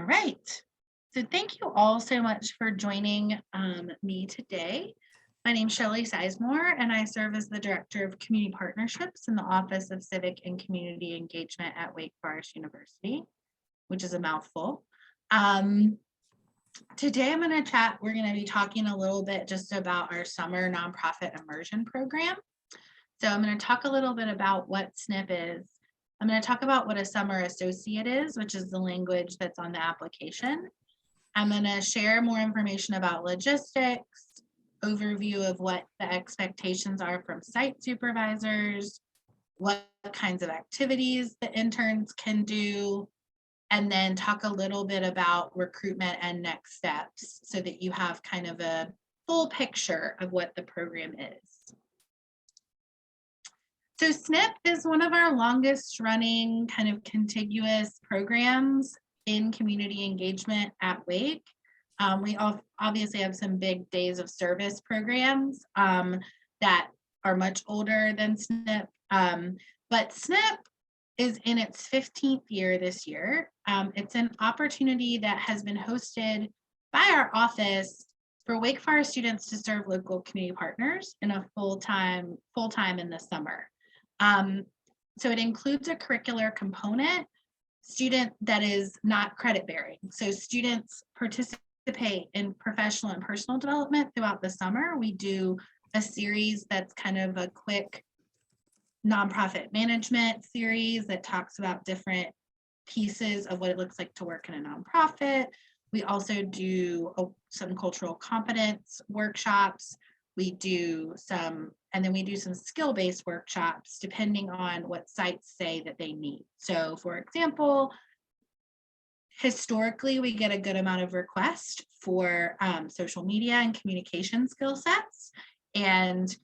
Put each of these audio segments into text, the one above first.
right. So thank you all so much for joining me today. My name is Shelley Sizemore, and I serve as the Director of Community Partnerships in the Office of Civic and Community Engagement at Wake Forest University, which is a mouthful. Today we're going to be talking a little bit just about our summer nonprofit immersion program. So I'm going to talk a little bit about what SNIP is. I'm going to talk about what a summer associate is, which is the language that's on the application. I'm going to share more information about logistics, overview of what the expectations are from site supervisors, what kinds of activities the interns can do, and then talk a little bit about recruitment and next steps so that you have kind of a full picture of what the program is. So SNIP is one of our longest running kind of contiguous programs in community engagement at Wake. We obviously have some big days of service programs that are much older than SNIP, but SNIP is in its 15th year this year. It's an opportunity that has been hosted by our office for Wake Forest students to serve local community partners in a full-time in the summer. So it includes a curricular component that is not credit bearing. So students participate in professional and personal development throughout the summer. We do a series that's kind of a quick nonprofit management series that talks about different pieces of what it looks like to work in a nonprofit. We also do some cultural competence workshops. We do some skill-based workshops depending on what sites say that they need. So for example, historically, we get a good amount of requests for social media and communication skill sets. And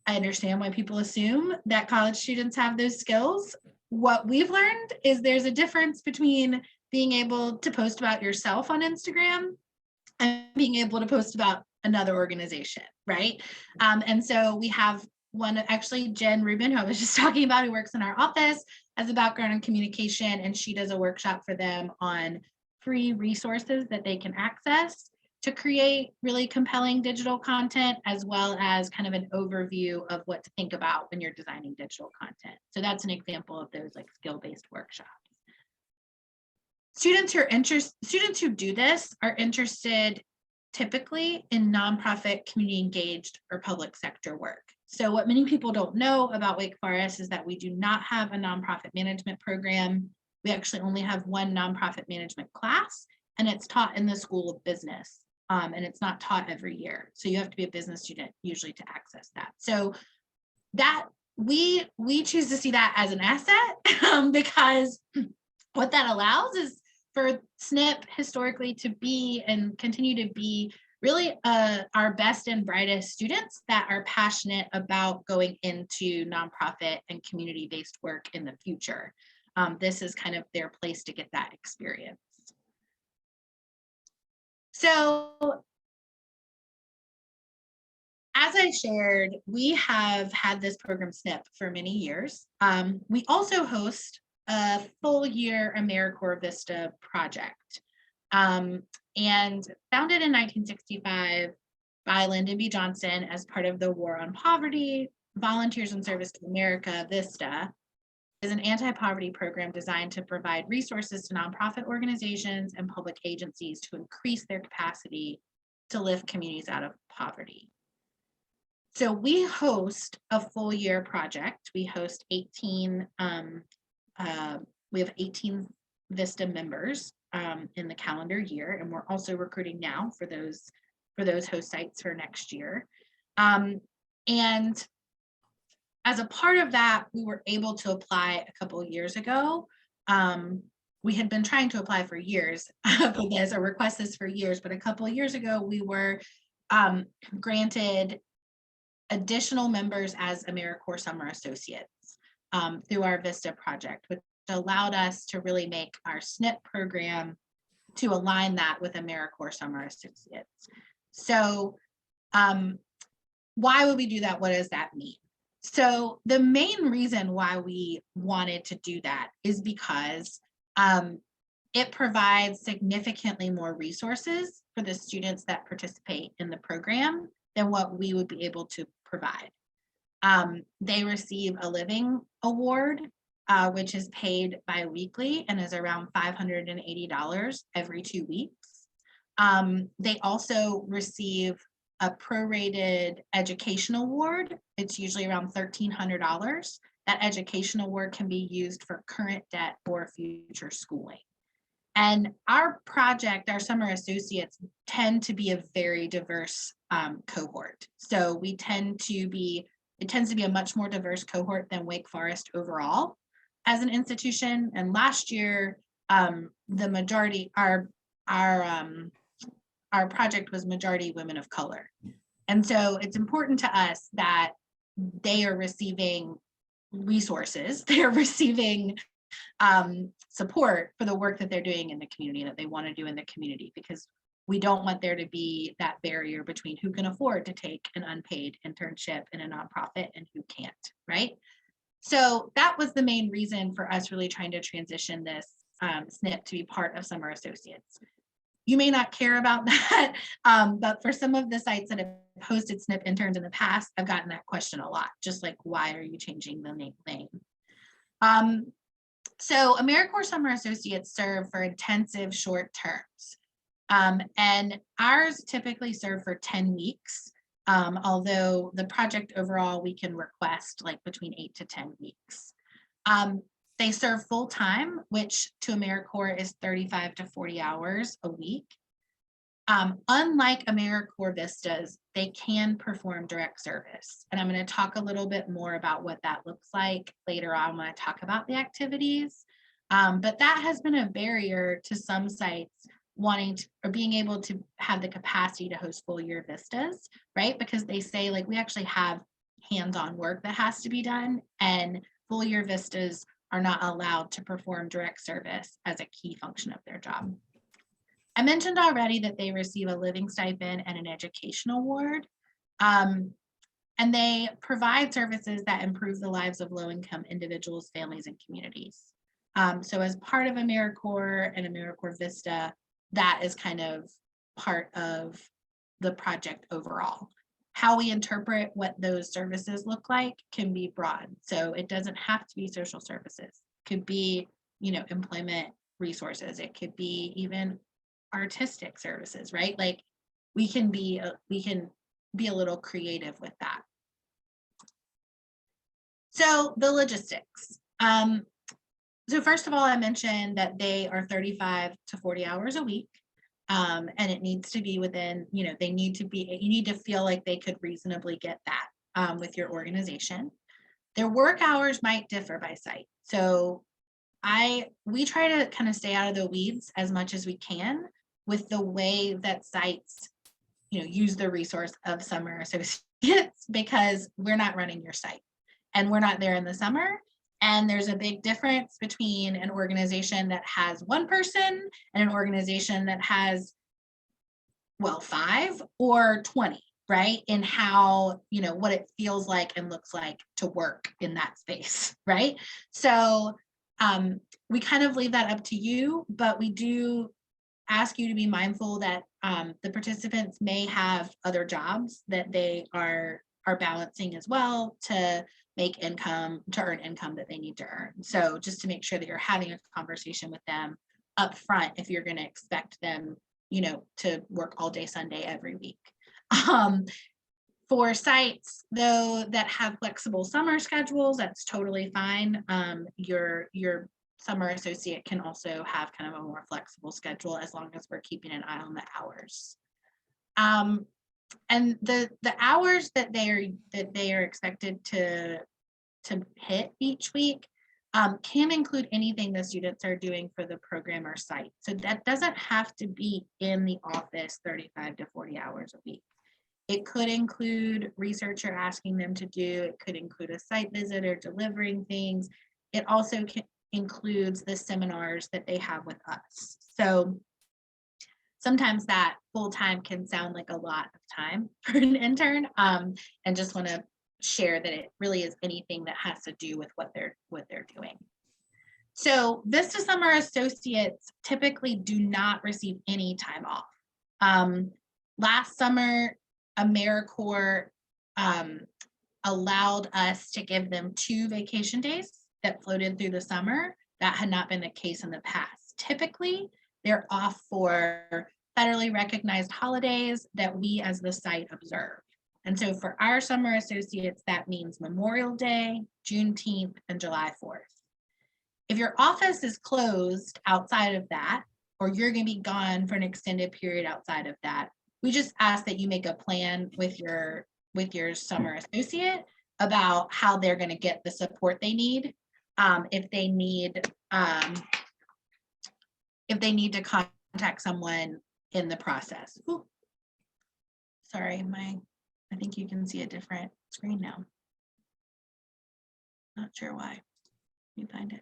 I understand why people assume that college students have those skills. What we've learned is there's a difference between being able to post about yourself on Instagram and being able to post about another organization, right? And so we have one, actually Jen Rubin, who I was just talking about, who works in our office, has a background in communication, and she does a workshop for them on free resources that they can access to create really compelling digital content, as well as kind of an overview of what to think about when you're designing digital content. So that's an example of those like skill-based workshops. Students who do this are interested typically in nonprofit, community engaged, or public sector work. So what many people don't know about Wake Forest is that we do not have a nonprofit management program. We actually only have one nonprofit management class, and it's taught in the School of Business, and it's not taught every year. So you have to be a business student usually to access that. So that we choose to see that as an asset because what that allows is for SNIP historically to be and continue to be really our best and brightest students that are passionate about going into nonprofit and community-based work in the future. This is kind of their place to get that experience. So as I shared, we have had this program SNIP for many years. We also host a full year AmeriCorps Vista Project, and founded in 1965 by Lyndon B. Johnson as part of the War on Poverty, Volunteers in Service to America. Vista is an anti-poverty program designed to provide resources to nonprofit organizations and public agencies to increase their capacity to lift communities out of poverty. So we host a full year project. We host 18 we have 18 Vista members in the calendar year, and we're also recruiting now for those host sites for next year. And as a part of that, we were able to apply a couple of years ago. We had been trying to apply for years for this or request this for years, but a couple of years ago, we were granted additional members as AmeriCorps Summer Associates through our Vista project, which allowed us to really make our SNIP program to align that with AmeriCorps Summer Associates. So why would we do that? What does that mean? So the main reason why we wanted to do that is because it provides significantly more resources for the students that participate in the program than what we would be able to provide. They receive a living award, which is paid bi-weekly and is around $580 every 2 weeks. They also receive a prorated education award. It's usually around $1,300. That education award can be used for current debt or future schooling. And our project, our summer associates, tend to be a very diverse cohort. So we tend to be, it tends to be a much more diverse cohort than Wake Forest overall as an institution. And last year, the majority, our project was majority women of color. And so it's important to us that they are receiving resources, they're receiving support for the work that they're doing in the community, that they want to do in the community, because we don't want there to be that barrier between who can afford to take an unpaid internship in a nonprofit and who can't, right? So that was the main reason for us really trying to transition this SNIP to be part of Summer Associates. You may not care about that, but for some of the sites that have hosted SNIP interns in the past, I've gotten that question a lot, just like, why are you changing the name? So AmeriCorps Summer Associates serve for intensive short terms, and ours typically serve for 10 weeks, although the project overall we can request like between 8 to 10 weeks. They serve full time, which to AmeriCorps is 35 to 40 hours a week. Unlike AmeriCorps Vistas, they can perform direct service. And I'm going to talk a little bit more about what that looks like later on when I talk about the activities. But that has been a barrier to some sites wanting to, or being able to have the capacity to host full year Vistas, right? Because they say like, we actually have hands-on work that has to be done, and full year Vistas are not allowed to perform direct service as a key function of their job. I mentioned already that they receive a living stipend and an education award, and they provide services that improve the lives of low-income individuals, families, and communities. So as part of AmeriCorps and AmeriCorps Vista, that is kind of part of the project overall. How we interpret what those services look like can be broad. So it doesn't have to be social services. It could be, you know, employment resources. It could be even artistic services, right? Like we can be a little creative with that. So the logistics. So first of all, I mentioned that they are 35 to 40 hours a week. And it needs to be within, you know, you need to feel like they could reasonably get that with your organization. Their work hours might differ by site. So we try to kind of stay out of the weeds as much as we can with the way that sites, you know, use the resource of Summer Associates, because we're not running your site and we're not there in the summer. And there's a big difference between an organization that has one person and an organization that has, well, 5 or 20, right? In how, you know, what it feels like and looks like to work in that space, right? So we kind of leave that up to you, but we do ask you to be mindful that the participants may have other jobs that they are balancing as well to make income, to earn income that they need to earn. So just to make sure that you're having a conversation with them up front if you're going to expect them, you know, to work all day Sunday every week. For sites though that have flexible summer schedules, that's totally fine. Your summer associate can also have kind of a more flexible schedule as long as we're keeping an eye on the hours. And the hours that they are expected to hit each week can include anything the students are doing for the program or site. So that doesn't have to be in the office 35 to 40 hours a week. It could include research you're asking them to do. It could include a site visit or delivering things. It also includes the seminars that they have with us. So sometimes that full time can sound like a lot of time for an intern, and just want to share that it really is anything that has to do with what they're doing. So Vista Summer Associates typically do not receive any time off. Last summer, AmeriCorps allowed us to give them 2 vacation days that floated through the summer. That had not been the case in the past. Typically, they're off for federally recognized holidays that we as the site observe. And so for our summer associates, that means Memorial Day, Juneteenth, and July 4th. If your office is closed outside of that, or you're going to be gone for an extended period outside of that, we just ask that you make a plan with your summer associate about how they're going to get the support they need. If they need to contact someone in the process. Ooh. Sorry, I think you can see a different screen now. Not sure why. Let me find it.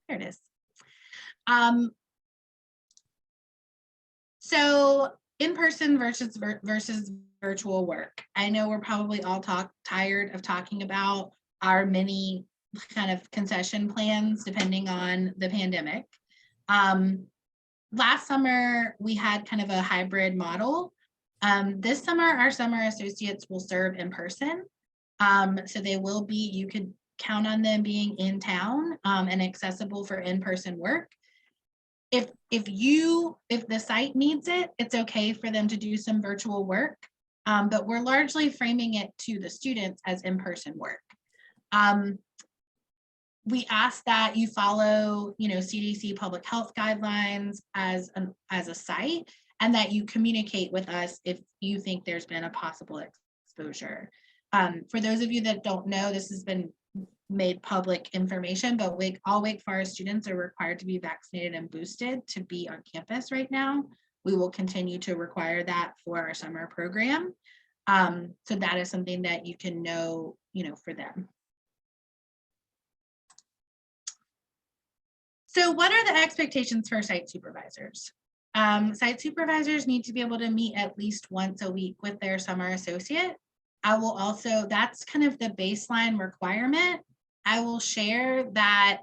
There it is. So in-person versus virtual work. I know we're probably all tired of talking about our many kind of concession plans depending on the pandemic. Last summer, we had kind of a hybrid model. This summer, our summer associates will serve in person. So they will be, you could count on them being in town and accessible for in-person work. If the site needs it, it's okay for them to do some virtual work, but we're largely framing it to the students as in-person work. We ask that you follow, CDC public health guidelines as a site, and that you communicate with us if you think there's been a possible exposure. For those of you that don't know, this has been made public information, but all Wake Forest students are required to be vaccinated and boosted to be on campus right now. We will continue to require that for our summer program. So that is something that you can know, for them. So what are the expectations for site supervisors? Site supervisors need to be able to meet at least once a week with their summer associate. That's kind of the baseline requirement. I will share that,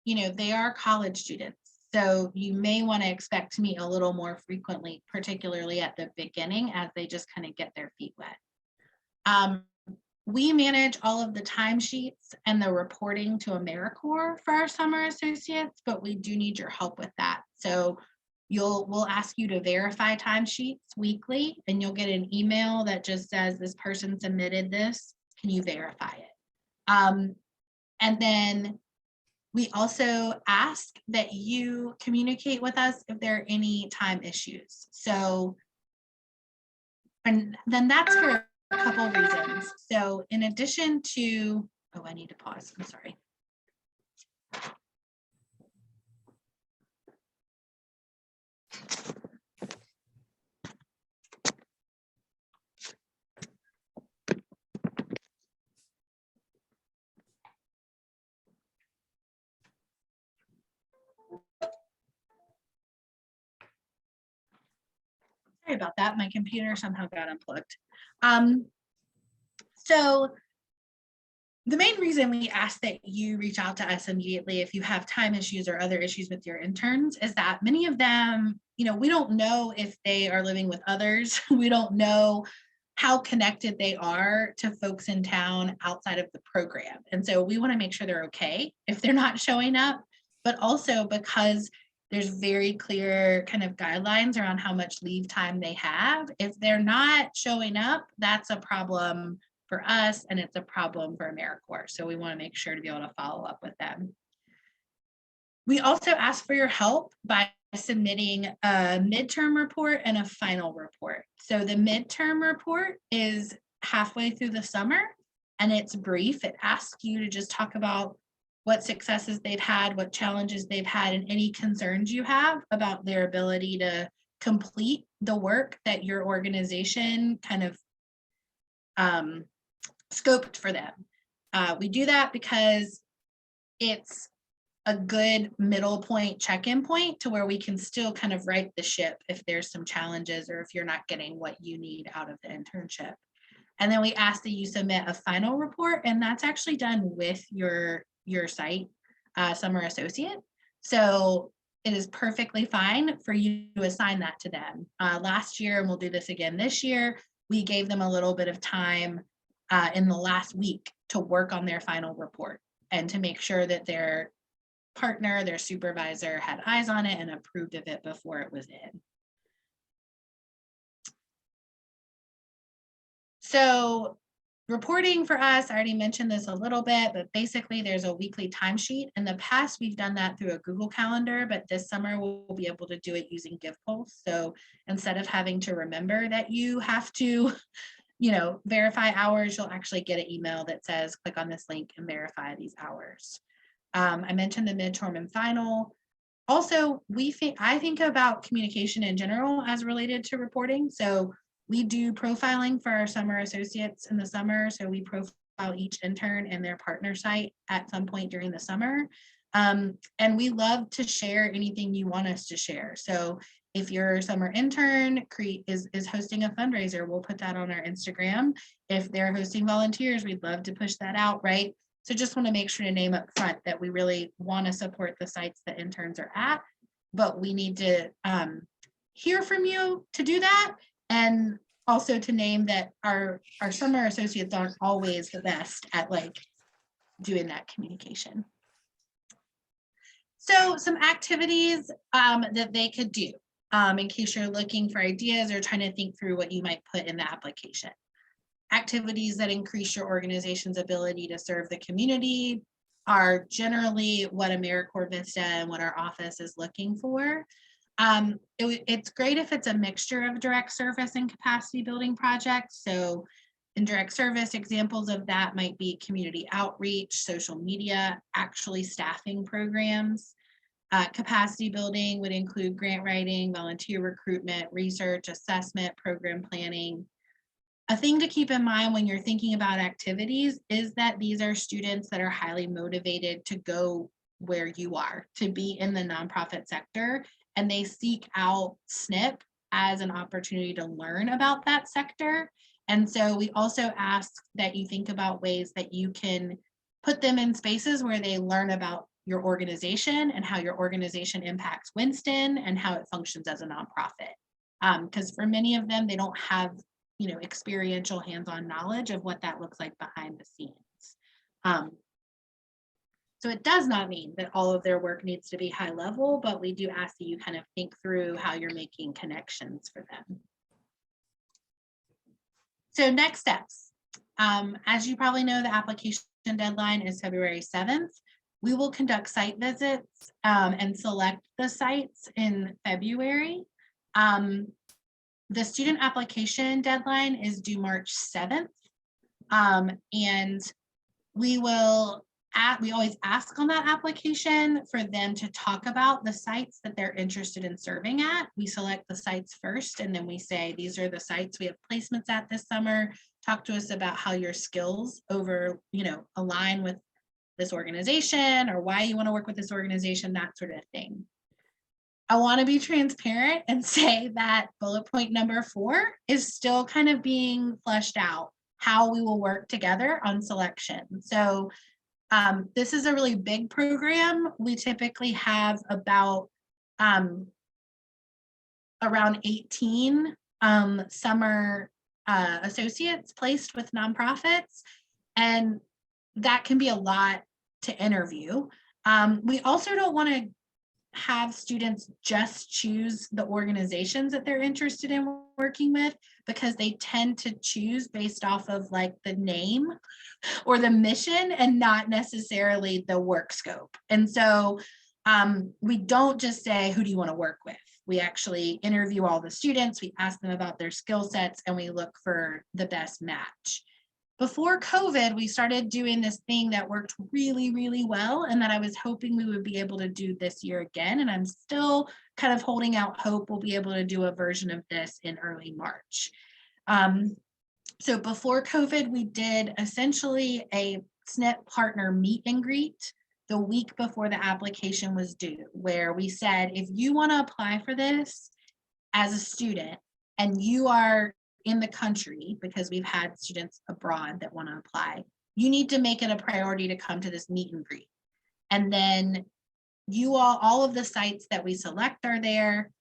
they are college students. So you may want to expect to meet a little more frequently, particularly at the beginning as they just kind of get their feet wet. We manage all of the timesheets and the reporting to AmeriCorps for our summer associates, but we do need your help with that. So we'll ask you to verify timesheets weekly, and you'll get an email that just says this person submitted this. Can you verify it? And then we also ask that you communicate with us if there are any time issues. So, and then that's for a couple of reasons. So in addition to, I need to pause, I'm sorry. Sorry about that, my computer somehow got unplugged. So the main reason we ask that you reach out to us immediately if you have time issues or other issues with your interns is that many of them, we don't know if they are living with others. We don't know how connected they are to folks in town outside of the program. And so we want to make sure they're okay if they're not showing up, but also because there's very clear kind of guidelines around how much leave time they have. If they're not showing up, that's a problem for us, and it's a problem for AmeriCorps. So we want to make sure to be able to follow up with them. We also ask for your help by submitting a midterm report and a final report. So the midterm report is halfway through the summer, and it's brief. It asks you to just talk about what successes they've had, what challenges they've had, and any concerns you have about their ability to complete the work that your organization kind of scoped for them. We do that because it's a good middle point, check-in point to where we can still kind of right the ship if there's some challenges or if you're not getting what you need out of the internship. And then we ask that you submit a final report, and that's actually done with your site Summer Associate. So it is perfectly fine for you to assign that to them. Last year, and we'll do this again this year, we gave them a little bit of time in the last week to work on their final report and to make sure that their partner, their supervisor, had eyes on it and approved of it before it was in. So reporting for us, I already mentioned this a little bit, but basically there's a weekly timesheet. In the past, we've done that through a Google Calendar, but this summer we'll be able to do it using GivePulse. So instead of having to remember that you have to, verify hours, you'll actually get an email that says, click on this link and verify these hours. I mentioned the midterm and final. Also, I think about communication in general as related to reporting. So we do profiling for our summer associates in the summer. So we profile each intern and their partner site at some point during the summer. And we love to share anything you want us to share. So if your summer intern is hosting a fundraiser, we'll put that on our Instagram. If they're hosting volunteers, we'd love to push that out, right? So just want to make sure to name up front that we really want to support the sites that interns are at, but we need to hear from you to do that. And also to name that our summer associates aren't always the best at doing that communication. So some activities that they could do in case you're looking for ideas or trying to think through what you might put in the application. Activities that increase your organization's ability to serve the community are generally what AmeriCorps Vista and what our office is looking for. It's great if it's a mixture of direct service and capacity building projects. So in direct service, examples of that might be community outreach, social media, actually staffing programs. Capacity building would include grant writing, volunteer recruitment, research, assessment, program planning. A thing to keep in mind when you're thinking about activities is that these are students that are highly motivated to go where you are, to be in the nonprofit sector, and they seek out SNIP as an opportunity to learn about that sector. And so we also ask that you think about ways that you can put them in spaces where they learn about your organization and how your organization impacts Winston and how it functions as a nonprofit. Because for many of them, they don't have experiential hands-on knowledge of what that looks like behind the scenes. So it does not mean that all of their work needs to be high level, but we do ask that you kind of think through how you're making connections for them. So next steps. As you probably know, the application deadline is February 7th. We will conduct site visits and select the sites in February. The student application deadline is due March 7th. And we always ask on that application for them to talk about the sites that they're interested in serving at. We select the sites first, and then we say, these are the sites we have placements at this summer. Talk to us about how your skills align with this organization or why you want to work with this organization, that sort of thing. I want to be transparent and say that bullet point number 4 is still kind of being fleshed out, how we will work together on selection. So this is a really big program. We typically have about around 18 summer associates placed with nonprofits, and that can be a lot to interview. We also don't want to have students just choose the organizations that they're interested in working with, because they tend to choose based off of the name or the mission and not necessarily the work scope. And so we don't just say, who do you want to work with? We actually interview all the students, we ask them about their skill sets, and we look for the best match. Before COVID, we started doing this thing that worked really, really well, and that I was hoping we would be able to do this year again. And I'm still kind of holding out hope we'll be able to do a version of this in early March. So before COVID, we did essentially a SNIP partner meet and greet the week before the application was due, where we said, if you want to apply for this as a student and you are in the country, because we've had students abroad that want to apply, you need to make it a priority to come to this meet and greet. And then you all of the sites that we select are there.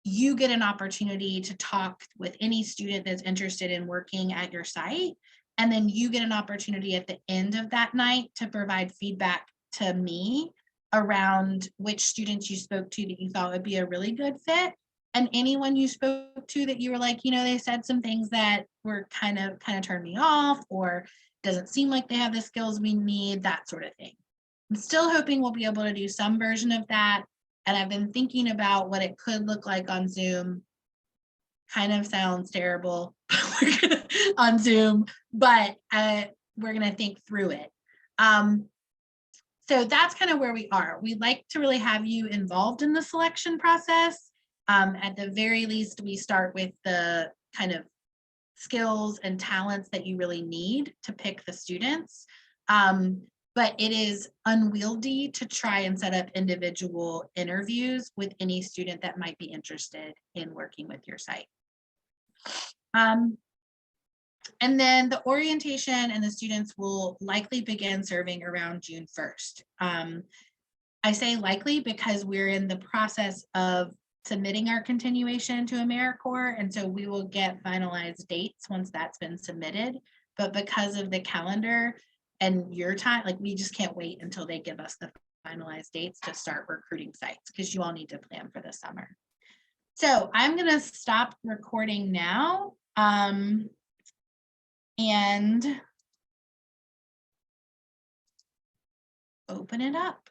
You get an opportunity to talk with any student that's interested in working at your site. And then you get an opportunity at the end of that night to provide feedback to me around which students you spoke to that you thought would be a really good fit. And anyone you spoke to that you were like, they said some things that were kind of turned me off, or doesn't seem like they have the skills we need, that sort of thing. I'm still hoping we'll be able to do some version of that. And I've been thinking about what it could look like on Zoom. Kind of sounds terrible on Zoom, but we're going to think through it. So that's kind of where we are. We'd like to really have you involved in the selection process. At the very least, we start with the kind of skills and talents that you really need to pick the students. But it is unwieldy to try and set up individual interviews with any student that might be interested in working with your site. And then the orientation and the students will likely begin serving around June 1st. I say likely because we're in the process of submitting our continuation to AmeriCorps, and so we will get finalized dates once that's been submitted. But because of the calendar and your time, like, we just can't wait until they give us the finalized dates to start recruiting sites, because you all need to plan for the summer. So I'm going to stop recording now and open it up.